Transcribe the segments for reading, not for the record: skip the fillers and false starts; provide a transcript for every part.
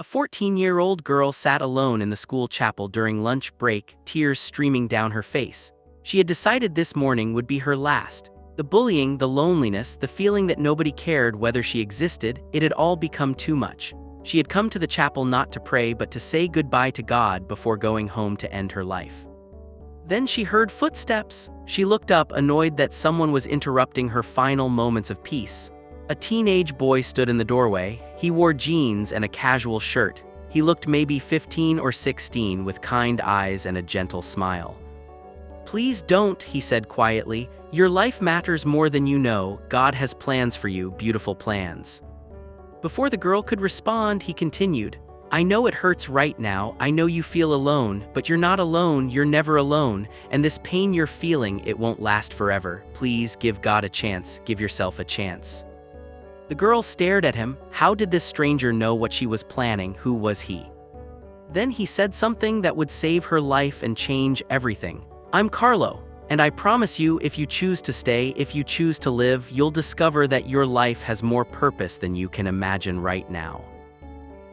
A 14-year-old girl sat alone in the school chapel during lunch break, tears streaming down her face. She had decided this morning would be her last. The bullying, the loneliness, the feeling that nobody cared whether she existed, it had all become too much. She had come to the chapel not to pray but to say goodbye to God before going home to end her life. Then she heard footsteps. She looked up, annoyed that someone was interrupting her final moments of peace. A teenage boy stood in the doorway. He wore jeans and a casual shirt. He looked maybe 15 or 16 with kind eyes and a gentle smile. "Please don't," he said quietly. "Your life matters more than you know. God has plans for you, beautiful plans." Before the girl could respond, he continued, "I know it hurts right now. I know you feel alone, but you're not alone. You're never alone. And this pain you're feeling, it won't last forever. Please give God a chance. Give yourself a chance." The girl stared at him. How did this stranger know what she was planning? Who was he? Then he said something that would save her life and change everything. "I'm Carlo, and I promise you, if you choose to stay, if you choose to live, you'll discover that your life has more purpose than you can imagine right now."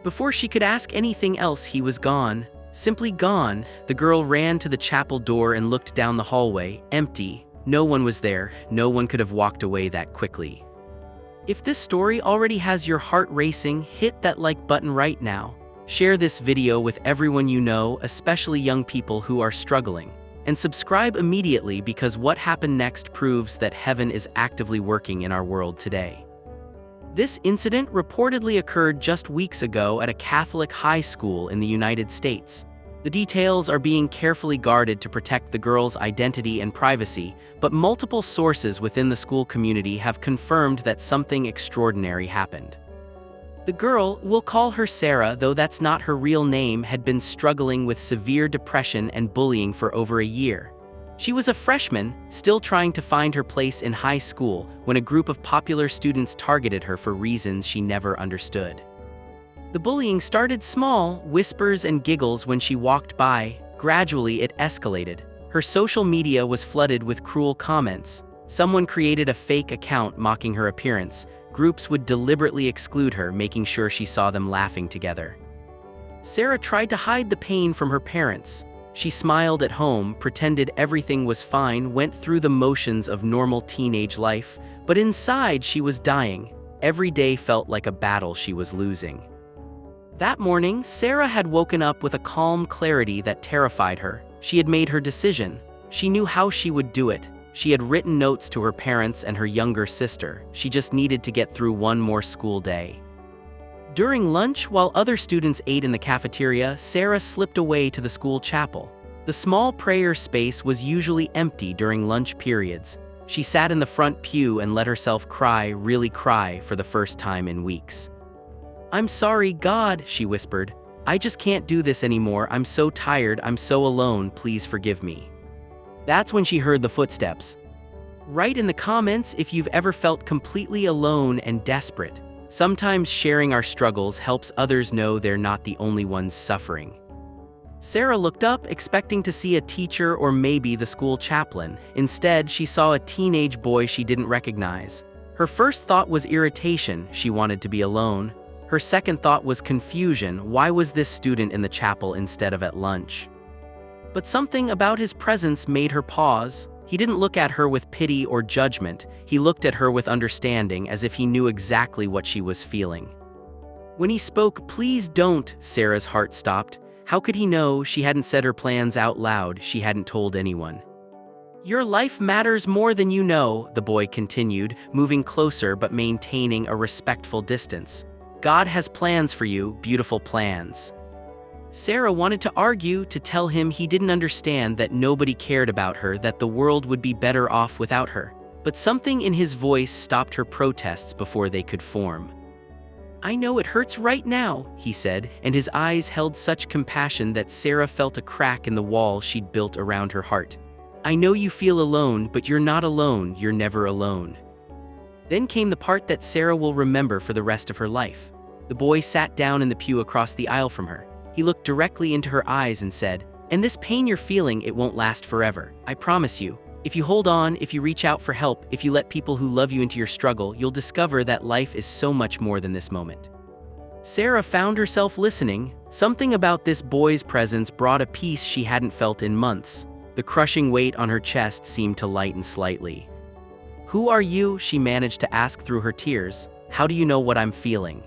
Before she could ask anything else, he was gone. Simply gone. The girl ran to the chapel door and looked down the hallway. Empty. No one was there. No one could have walked away that quickly. If this story already has your heart racing, hit that like button right now. Share this video with everyone you know, especially young people who are struggling. And subscribe immediately, because what happened next proves that heaven is actively working in our world today. This incident reportedly occurred just weeks ago at a Catholic high school in the United States. The details are being carefully guarded to protect the girl's identity and privacy, but multiple sources within the school community have confirmed that something extraordinary happened. The girl, we'll call her Sarah, though that's not her real name, had been struggling with severe depression and bullying for over a year. She was a freshman, still trying to find her place in high school, when a group of popular students targeted her for reasons she never understood. The bullying started small, whispers and giggles when she walked by. Gradually it escalated. Her social media was flooded with cruel comments. Someone created a fake account mocking her appearance. Groups would deliberately exclude her, making sure she saw them laughing together. Sarah tried to hide the pain from her parents. She smiled at home, pretended everything was fine, went through the motions of normal teenage life, but inside she was dying. Every day felt like a battle she was losing. That morning, Sarah had woken up with a calm clarity that terrified her. She had made her decision. She knew how she would do it. She had written notes to her parents and her younger sister. She just needed to get through one more school day. During lunch, while other students ate in the cafeteria, Sarah slipped away to the school chapel. The small prayer space was usually empty during lunch periods. She sat in the front pew and let herself cry, really cry, for the first time in weeks. "I'm sorry, God," she whispered. "I just can't do this anymore. I'm so tired. I'm so alone. Please forgive me." That's when she heard the footsteps. Write in the comments if you've ever felt completely alone and desperate. Sometimes sharing our struggles helps others know they're not the only ones suffering. Sarah looked up, expecting to see a teacher or maybe the school chaplain. Instead, she saw a teenage boy she didn't recognize. Her first thought was irritation. She wanted to be alone. Her second thought was confusion. Why was this student in the chapel instead of at lunch? But something about his presence made her pause. He didn't look at her with pity or judgment. He looked at her with understanding, as if he knew exactly what she was feeling. When he spoke, "Please don't," Sarah's heart stopped. How could he know? She hadn't said her plans out loud. She hadn't told anyone. "Your life matters more than you know," the boy continued, moving closer but maintaining a respectful distance. "God has plans for you, beautiful plans." Sarah wanted to argue, to tell him he didn't understand, that nobody cared about her, that the world would be better off without her. But something in his voice stopped her protests before they could form. "I know it hurts right now," he said, and his eyes held such compassion that Sarah felt a crack in the wall she'd built around her heart. "I know you feel alone, but you're not alone. You're never alone." Then came the part that Sarah will remember for the rest of her life. The boy sat down in the pew across the aisle from her. He looked directly into her eyes and said, "And this pain you're feeling, it won't last forever. I promise you. If you hold on, if you reach out for help, if you let people who love you into your struggle, you'll discover that life is so much more than this moment." Sarah found herself listening. Something about this boy's presence brought a peace she hadn't felt in months. The crushing weight on her chest seemed to lighten slightly. "Who are you?" she managed to ask through her tears. "How do you know what I'm feeling?"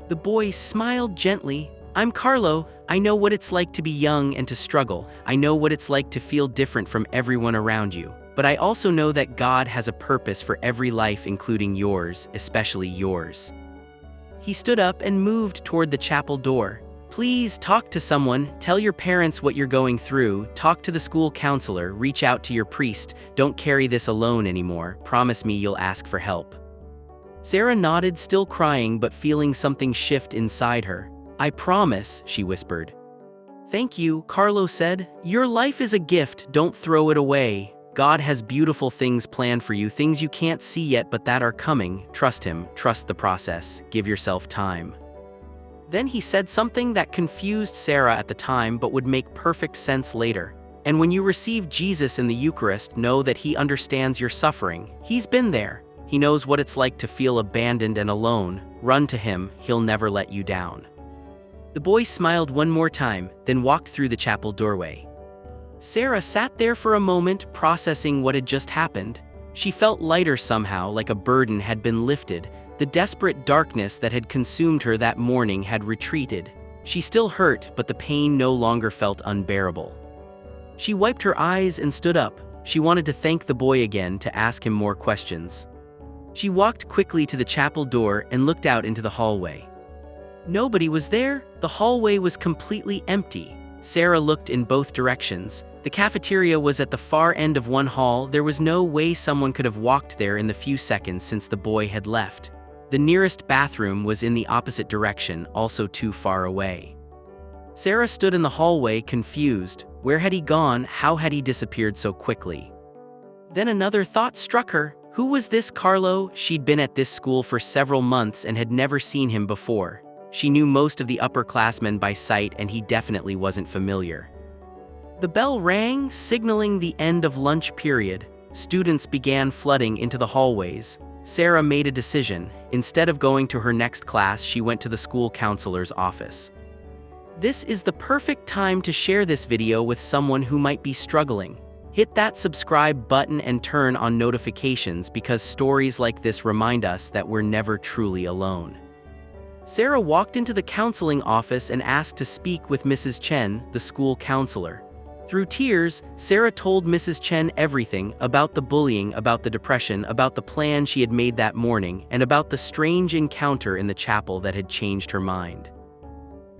The boy smiled gently. "I'm Carlo. I know what it's like to be young and to struggle. I know what it's like to feel different from everyone around you. But I also know that God has a purpose for every life, including yours, especially yours." He stood up and moved toward the chapel door. "Please talk to someone. Tell your parents what you're going through. Talk to the school counselor. Reach out to your priest. Don't carry this alone anymore. Promise me you'll ask for help." Sarah nodded, still crying but feeling something shift inside her. "I promise," she whispered. "Thank you," Carlo said. "Your life is a gift. Don't throw it away. God has beautiful things planned for you, things you can't see yet but that are coming. Trust him, trust the process, give yourself time." Then he said something that confused Sarah at the time but would make perfect sense later. "And when you receive Jesus in the Eucharist, know that he understands your suffering. He's been there. He knows what it's like to feel abandoned and alone. Run to him, he'll never let you down." The boy smiled one more time, then walked through the chapel doorway. Sarah sat there for a moment, processing what had just happened. She felt lighter somehow, like a burden had been lifted. The desperate darkness that had consumed her that morning had retreated. She still hurt, but the pain no longer felt unbearable. She wiped her eyes and stood up. She wanted to thank the boy again, to ask him more questions. She walked quickly to the chapel door and looked out into the hallway. Nobody was there. The hallway was completely empty. Sarah looked in both directions. The cafeteria was at the far end of one hall. There was no way someone could have walked there in the few seconds since the boy had left. The nearest bathroom was in the opposite direction, also too far away. Sarah stood in the hallway, confused. Where had he gone? How had he disappeared so quickly? Then another thought struck her. Who was this Carlo? She'd been at this school for several months and had never seen him before. She knew most of the upperclassmen by sight, and he definitely wasn't familiar. The bell rang, signaling the end of lunch period. Students began flooding into the hallways. Sarah made a decision. Instead of going to her next class, she went to the school counselor's office. This is the perfect time to share this video with someone who might be struggling. Hit that subscribe button and turn on notifications, because stories like this remind us that we're never truly alone. Sarah walked into the counseling office and asked to speak with Mrs. Chen, the school counselor. Through tears, Sarah told Mrs. Chen everything about the bullying, about the depression, about the plan she had made that morning, and about the strange encounter in the chapel that had changed her mind.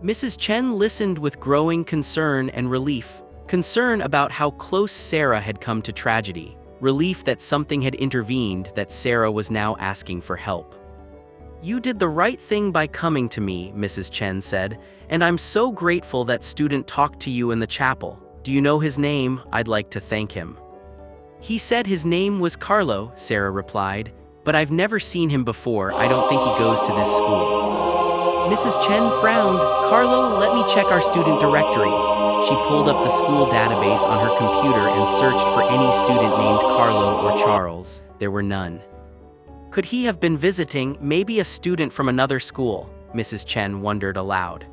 Mrs. Chen listened with growing concern and relief. Concern about how close Sarah had come to tragedy. Relief that something had intervened, that Sarah was now asking for help. "You did the right thing by coming to me," Mrs. Chen said, "and I'm so grateful that student talked to you in the chapel. Do you know his name? I'd like to thank him." "He said his name was Carlo," Sarah replied, "but I've never seen him before. I don't think he goes to this school." Mrs. Chen frowned. "Carlo, let me check our student directory." She pulled up the school database on her computer and searched for any student named Carlo or Charles. There were none. Could he have been visiting, maybe a student from another school? Mrs. Chen wondered aloud.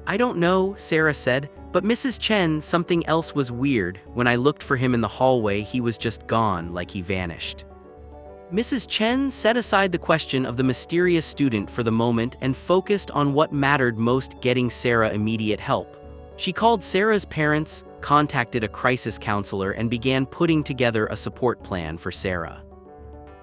"I don't know," Sarah said, "but Mrs. Chen, something else was weird. When I looked for him in the hallway, he was just gone, like he vanished." Mrs. Chen set aside the question of the mysterious student for the moment and focused on what mattered most: getting Sarah immediate help. She called Sarah's parents, contacted a crisis counselor, and began putting together a support plan for Sarah.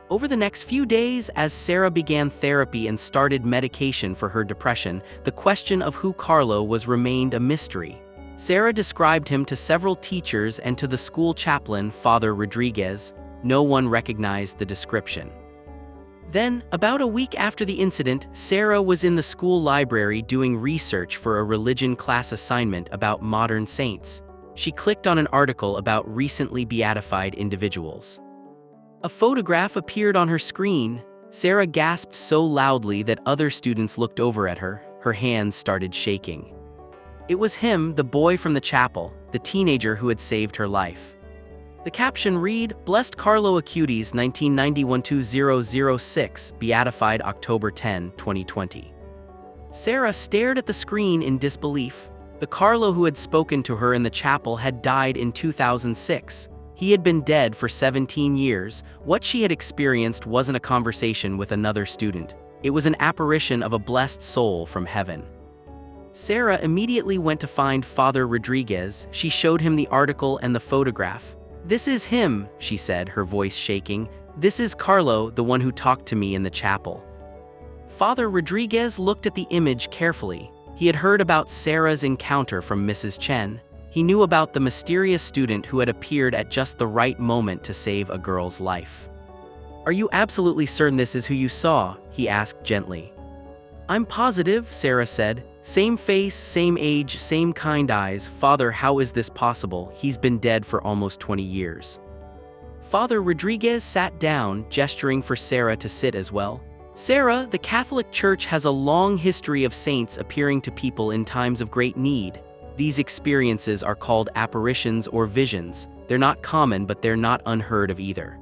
Over the next few days, as Sarah began therapy and started medication for her depression, the question of who Carlo was remained a mystery. Sarah described him to several teachers and to the school chaplain, Father Rodriguez. No one recognized the description. Then, about a week after the incident, Sarah was in the school library doing research for a religion class assignment about modern saints. She clicked on an article about recently beatified individuals. A photograph appeared on her screen. Sarah gasped so loudly that other students looked over at her. Her hands started shaking. It was him, the boy from the chapel, the teenager who had saved her life. The caption read, "Blessed Carlo Acutis, 1991-2006, beatified October 10, 2020. Sarah stared at the screen in disbelief. The Carlo who had spoken to her in the chapel had died in 2006. He had been dead for 17 years. What she had experienced wasn't a conversation with another student. It was an apparition of a blessed soul from heaven. Sarah immediately went to find Father Rodriguez. She showed him the article and the photograph. "This is him," she said, her voice shaking. "This is Carlo, the one who talked to me in the chapel." Father Rodriguez looked at the image carefully. He had heard about Sarah's encounter from Mrs. Chen. He knew about the mysterious student who had appeared at just the right moment to save a girl's life. "Are you absolutely certain this is who you saw?" he asked gently. "I'm positive," Sarah said. "Same face, same age, same kind eyes. Father, how is this possible? He's been dead for almost 20 years. Father Rodriguez sat down, gesturing for Sarah to sit as well. "Sarah, the Catholic Church has a long history of saints appearing to people in times of great need. These experiences are called apparitions or visions. They're not common, but they're not unheard of either."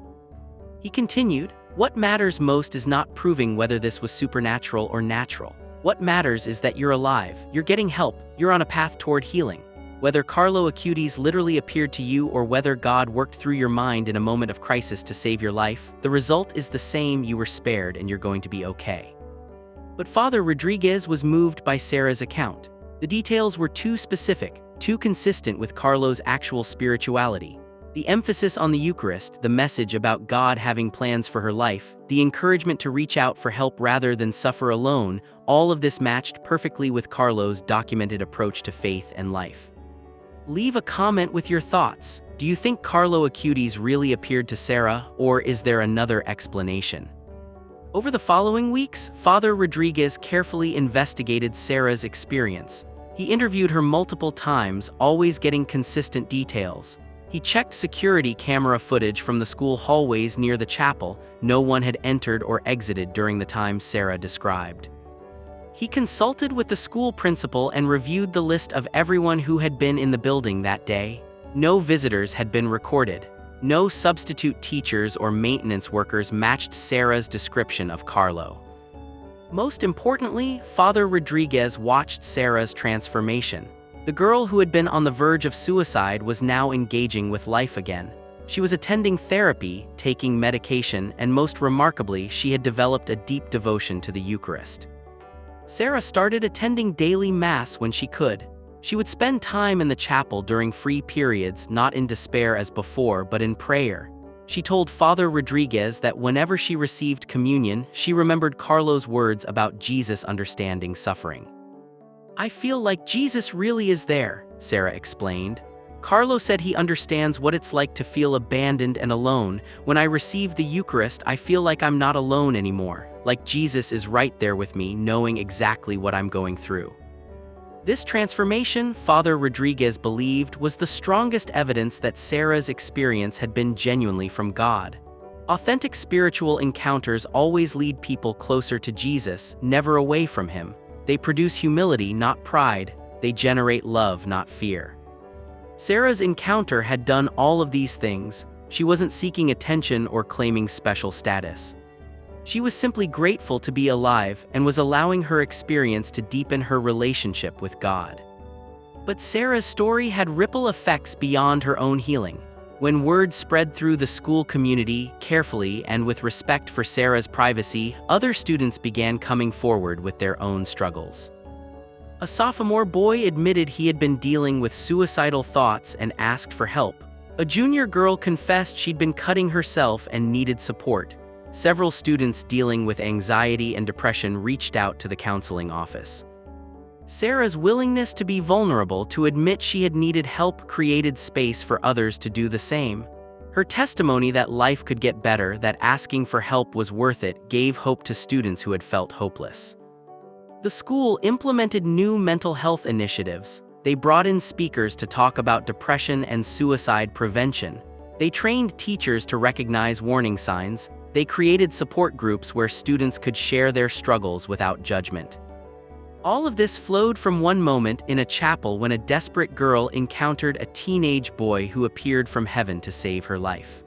He continued, "What matters most is not proving whether this was supernatural or natural. What matters is that you're alive, you're getting help, you're on a path toward healing. Whether Carlo Acutis literally appeared to you or whether God worked through your mind in a moment of crisis to save your life, the result is the same: you were spared and you're going to be okay." But Father Rodriguez was moved by Sarah's account. The details were too specific, too consistent with Carlo's actual spirituality. The emphasis on the Eucharist, the message about God having plans for her life, the encouragement to reach out for help rather than suffer alone, all of this matched perfectly with Carlo's documented approach to faith and life. Leave a comment with your thoughts. Do you think Carlo Acutis really appeared to Sarah, or is there another explanation? Over the following weeks, Father Rodriguez carefully investigated Sarah's experience. He interviewed her multiple times, always getting consistent details. He checked security camera footage from the school hallways near the chapel. No one had entered or exited during the time Sarah described. He consulted with the school principal and reviewed the list of everyone who had been in the building that day. No visitors had been recorded. No substitute teachers or maintenance workers matched Sarah's description of Carlo. Most importantly, Father Rodriguez watched Sarah's transformation. The girl who had been on the verge of suicide was now engaging with life again. She was attending therapy, taking medication, and most remarkably, she had developed a deep devotion to the Eucharist. Sarah started attending daily Mass when she could. She would spend time in the chapel during free periods, not in despair as before, but in prayer. She told Father Rodriguez that whenever she received communion, she remembered Carlo's words about Jesus understanding suffering. "I feel like Jesus really is there," Sarah explained. "Carlo said he understands what it's like to feel abandoned and alone. When I receive the Eucharist, I feel like I'm not alone anymore, like Jesus is right there with me, knowing exactly what I'm going through." This transformation, Father Rodriguez believed, was the strongest evidence that Sarah's experience had been genuinely from God. Authentic spiritual encounters always lead people closer to Jesus, never away from him. They produce humility, not pride. They generate love, not fear. Sarah's encounter had done all of these things. She wasn't seeking attention or claiming special status. She was simply grateful to be alive and was allowing her experience to deepen her relationship with God. But Sarah's story had ripple effects beyond her own healing. When word spread through the school community, carefully and with respect for Sarah's privacy, other students began coming forward with their own struggles. A sophomore boy admitted he had been dealing with suicidal thoughts and asked for help. A junior girl confessed she'd been cutting herself and needed support. Several students dealing with anxiety and depression reached out to the counseling office. Sarah's willingness to be vulnerable, to admit she had needed help, created space for others to do the same. Her testimony that life could get better, that asking for help was worth it, gave hope to students who had felt hopeless. The school implemented new mental health initiatives. They brought in speakers to talk about depression and suicide prevention. They trained teachers to recognize warning signs. They created support groups where students could share their struggles without judgment. All of this flowed from one moment in a chapel when a desperate girl encountered a teenage boy who appeared from heaven to save her life.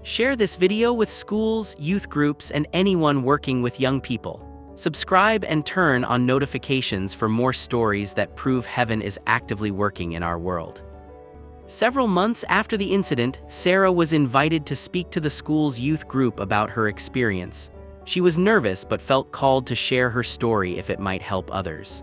Share this video with schools, youth groups, and anyone working with young people. Subscribe and turn on notifications for more stories that prove heaven is actively working in our world. Several months after the incident, Sarah was invited to speak to the school's youth group about her experience. She was nervous but felt called to share her story if it might help others.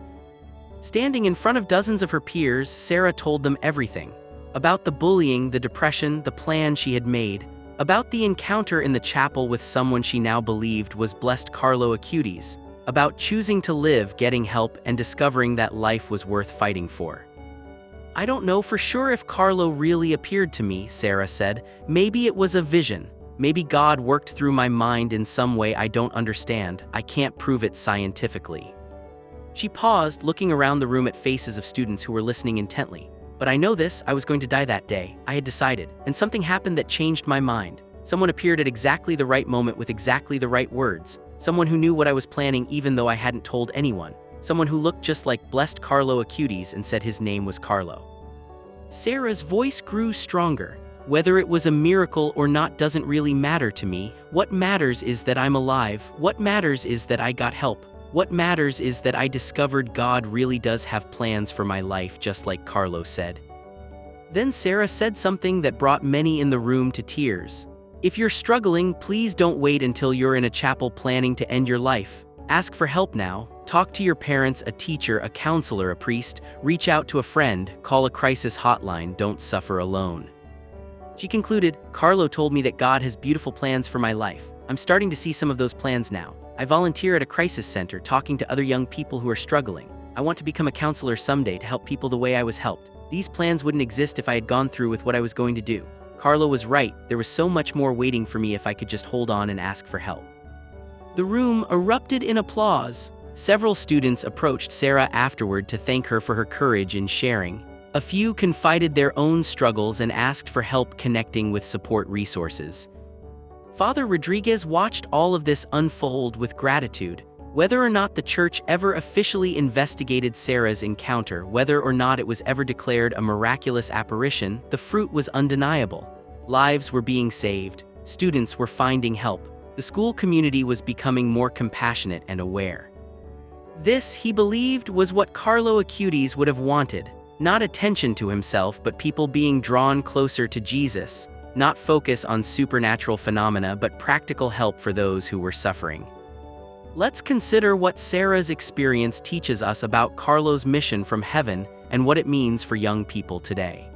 Standing in front of dozens of her peers, Sarah told them everything. About the bullying, the depression, the plan she had made. About the encounter in the chapel with someone she now believed was blessed Carlo Acutis. About choosing to live, getting help, and discovering that life was worth fighting for. "I don't know for sure if Carlo really appeared to me," Sarah said. "Maybe it was a vision. Maybe God worked through my mind in some way I don't understand. I can't prove it scientifically." She paused, looking around the room at faces of students who were listening intently. "But I know this, I was going to die that day. I had decided, and something happened that changed my mind. Someone appeared at exactly the right moment with exactly the right words. Someone who knew what I was planning even though I hadn't told anyone. Someone who looked just like blessed Carlo Acutis and said his name was Carlo." Sarah's voice grew stronger. "Whether it was a miracle or not doesn't really matter to me. What matters is that I'm alive. What matters is that I got help. What matters is that I discovered God really does have plans for my life, just like Carlo said." Then Sarah said something that brought many in the room to tears. "If you're struggling, please don't wait until you're in a chapel planning to end your life. Ask for help now. Talk to your parents, a teacher, a counselor, a priest. Reach out to a friend. Call a crisis hotline. Don't suffer alone." She concluded, "Carlo told me that God has beautiful plans for my life. I'm starting to see some of those plans now. I volunteer at a crisis center, talking to other young people who are struggling. I want to become a counselor someday to help people the way I was helped. These plans wouldn't exist if I had gone through with what I was going to do. Carlo was right, there was so much more waiting for me if I could just hold on and ask for help." The room erupted in applause. Several students approached Sarah afterward to thank her for her courage in sharing. A few confided their own struggles and asked for help connecting with support resources. Father Rodriguez watched all of this unfold with gratitude. Whether or not the church ever officially investigated Sarah's encounter, whether or not it was ever declared a miraculous apparition, the fruit was undeniable. Lives were being saved. Students were finding help. The school community was becoming more compassionate and aware. This, he believed, was what Carlo Acutis would have wanted. Not attention to himself, but people being drawn closer to Jesus. Not focus on supernatural phenomena, but practical help for those who were suffering. Let's consider what Sarah's experience teaches us about Carlo's mission from heaven and what it means for young people today.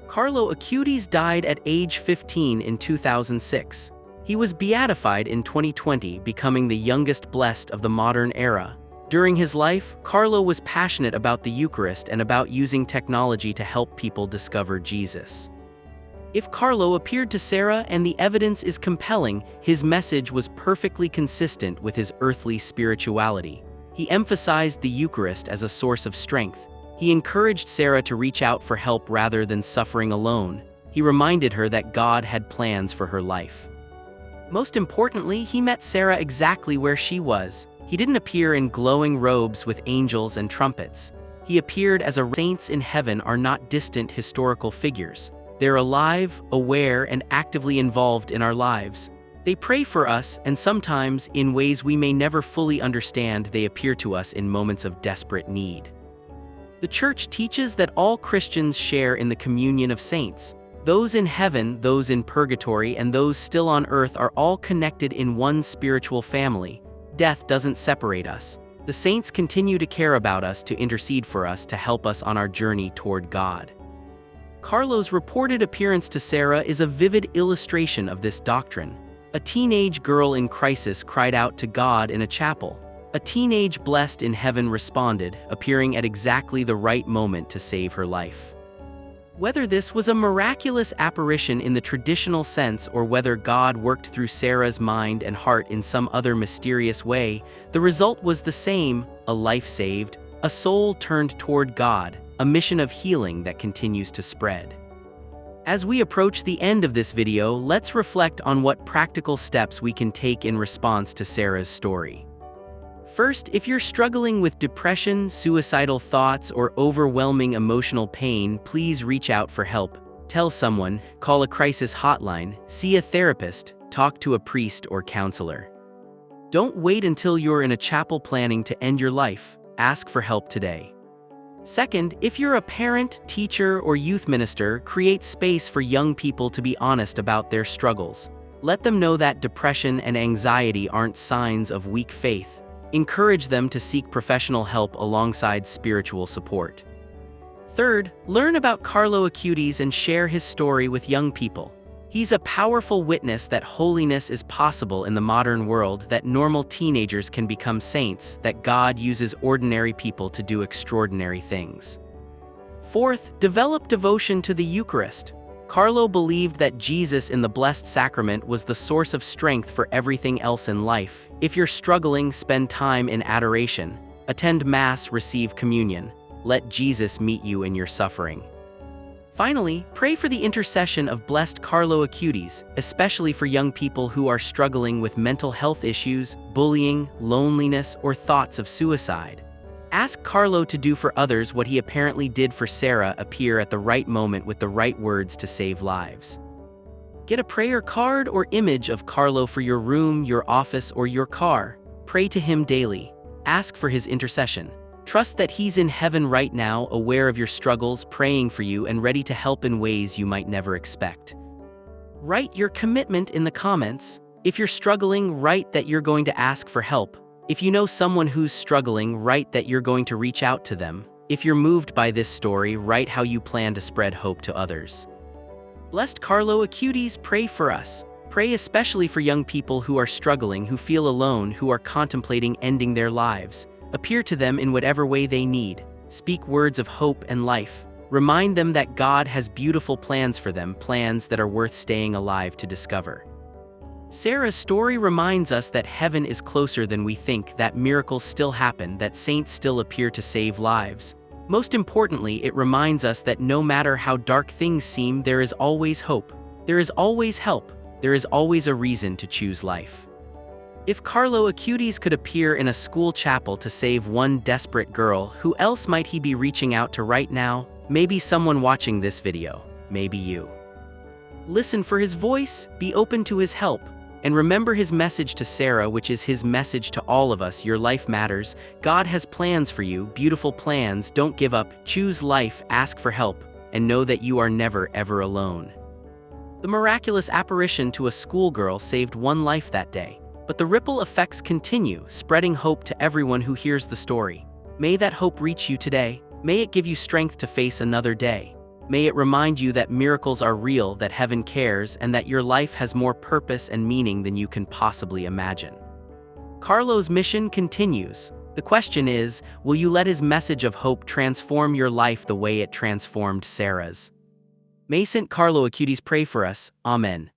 Carlo Acutis died at age 15 in 2006. He was beatified in 2020, becoming the youngest blessed of the modern era. During his life, Carlo was passionate about the Eucharist and about using technology to help people discover Jesus. If Carlo appeared to Sarah and the evidence is compelling, his message was perfectly consistent with his earthly spirituality. He emphasized the Eucharist as a source of strength. He encouraged Sarah to reach out for help rather than suffering alone. He reminded her that God had plans for her life. Most importantly, he met Sarah exactly where she was. He didn't appear in glowing robes with angels and trumpets. He appeared as saints in heaven are not distant historical figures. They're alive, aware, and actively involved in our lives. They pray for us, and sometimes, in ways we may never fully understand, they appear to us in moments of desperate need. The Church teaches that all Christians share in the communion of saints. Those in heaven, those in purgatory, and those still on earth are all connected in one spiritual family. Death doesn't separate us. The saints continue to care about us, to intercede for us, to help us on our journey toward God. Carlo's reported appearance to Sarah is a vivid illustration of this doctrine. A teenage girl in crisis cried out to God in a chapel. A teenage blessed in heaven responded, appearing at exactly the right moment to save her life. Whether this was a miraculous apparition in the traditional sense or whether God worked through Sarah's mind and heart in some other mysterious way, the result was the same: a life saved, a soul turned toward God, a mission of healing that continues to spread. As we approach the end of this video, let's reflect on what practical steps we can take in response to Sarah's story. First, if you're struggling with depression, suicidal thoughts, or overwhelming emotional pain, please reach out for help. Tell someone, call a crisis hotline, see a therapist, talk to a priest or counselor. Don't wait until you're in a chapel planning to end your life. Ask for help today. Second, if you're a parent, teacher, or youth minister, create space for young people to be honest about their struggles. Let them know that depression and anxiety aren't signs of weak faith. Encourage them to seek professional help alongside spiritual support. Third, learn about Carlo Acutis and share his story with young people. He's a powerful witness that holiness is possible in the modern world, that normal teenagers can become saints, that God uses ordinary people to do extraordinary things. Fourth, develop devotion to the Eucharist. Carlo believed that Jesus in the Blessed Sacrament was the source of strength for everything else in life. If you're struggling, spend time in adoration. Attend Mass, receive communion. Let Jesus meet you in your suffering. Finally, pray for the intercession of Blessed Carlo Acutis, especially for young people who are struggling with mental health issues, bullying, loneliness, or thoughts of suicide. Ask Carlo to do for others what he apparently did for Sarah, appear at the right moment with the right words to save lives. Get a prayer card or image of Carlo for your room, your office, or your car. Pray to him daily. Ask for his intercession. Trust that he's in heaven right now, aware of your struggles, praying for you, and ready to help in ways you might never expect. Write your commitment in the comments. If you're struggling, write that you're going to ask for help. If you know someone who's struggling, write that you're going to reach out to them. If you're moved by this story, write how you plan to spread hope to others. Blessed Carlo Acutis, pray for us. Pray especially for young people who are struggling, who feel alone, who are contemplating ending their lives. Appear to them in whatever way they need. Speak words of hope and life. Remind them that God has beautiful plans for them, plans that are worth staying alive to discover. Sarah's story reminds us that heaven is closer than we think, that miracles still happen, that saints still appear to save lives. Most importantly, it reminds us that no matter how dark things seem, there is always hope. There is always help. There is always a reason to choose life. If Carlo Acutis could appear in a school chapel to save one desperate girl, who else might he be reaching out to right now? Maybe someone watching this video. Maybe you. Listen for his voice, be open to his help, and remember his message to Sarah, which is his message to all of us. Your life matters. God has plans for you, beautiful plans. Don't give up. Choose life, ask for help, and know that you are never ever alone. The miraculous apparition to a schoolgirl saved one life that day. But the ripple effects continue, spreading hope to everyone who hears the story. May that hope reach you today. May it give you strength to face another day. May it remind you that miracles are real, that heaven cares, and that your life has more purpose and meaning than you can possibly imagine. Carlo's mission continues. The question is, will you let his message of hope transform your life the way it transformed Sarah's? May St. Carlo Acutis pray for us. Amen.